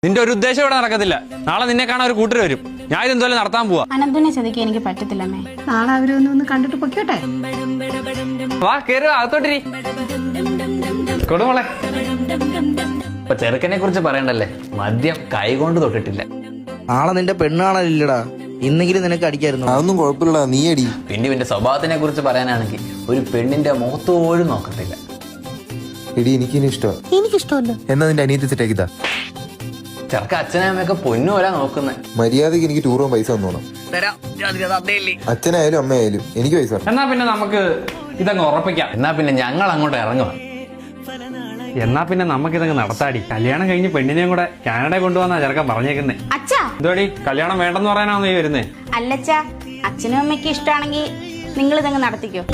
നിന്റെ ഒരു ഉദ്ദേശം ഇവിടെ നടക്കത്തില്ല. നാളെ നിന്നെ കാണാൻ ഒരു കൂട്ടർ വരും. ഞാൻ ഇതെന്തായാലും നടത്താൻ പോവാ. അനന്തുനെ ചതിക്കാൻ എനിക്ക് പറ്റത്തില്ലമ്മേ. നാളെ അവരൊന്ന് കണ്ടിട്ട് പൊക്കോട്ടെ. വാ കേറുക, അകത്തോട്ടിരി. കൊടുമോളെ. ഇപ്പൊ ചെറുക്കനെ കുറിച്ച് പറയണ്ടല്ലേ, മദ്യം കൈകൊണ്ട് തൊട്ടിട്ടില്ല. നാളെ നിന്റെ പെണ്ണാണല്ലില്ലടാ, ഇന്നെങ്കിലും നിനക്ക് അടിക്കായിരുന്നു. അതൊന്നും കുഴപ്പമില്ലടാ, നീ അടി. പിന്നെ ഇവന്റെ സ്വഭാവത്തിനെ കുറിച്ച് പറയാനാണെങ്കിൽ ഒരു പെണ്ണിന്റെ മുഖത്ത് പോലും നോക്കത്തില്ല. എടി എനിക്കിനി ഇഷ്ടമാണ്. എനിക്കിഷ്ടമല്ല. എന്നാ നിന്റെ അനിയത്തി സെറ്റാക്കിതാ. ചെറുക്ക അച്ഛനെ അമ്മയൊക്കെ പൊന്നുപോലെ നോക്കുന്നത്. മര്യാദക്ക് എനിക്ക് ടൂർ പോകാൻ പൈസ തന്നോണം. അച്ഛനായാലും അമ്മയായാലും എനിക്ക് പൈസ. എന്നാ പിന്നെ നമുക്ക് ഇതങ്ങ് ഉറപ്പിക്കാം. എന്നാ പിന്നെ ഞങ്ങൾ അങ്ങോട്ട് ഇറങ്ങുക. എന്നാ പിന്നെ നമുക്കിതങ്ങ് നടത്താടി. കല്യാണം കഴിഞ്ഞ് പെണ്ണിനെയും കൂടെ കാനഡ കൊണ്ടുവന്നാ ചെറുക്കൻ പറഞ്ഞേക്കുന്നേ. അച്ഛാ, എന്തോടി കല്യാണം വേണ്ടെന്ന് പറയാനാണോ നീ വരുന്നേ? അല്ലച്ചാ, അച്ഛനും അമ്മയ്ക്കും ഇഷ്ടമാണെങ്കിൽ നിങ്ങൾ ഇതങ്ങ് നടത്തിക്കോ.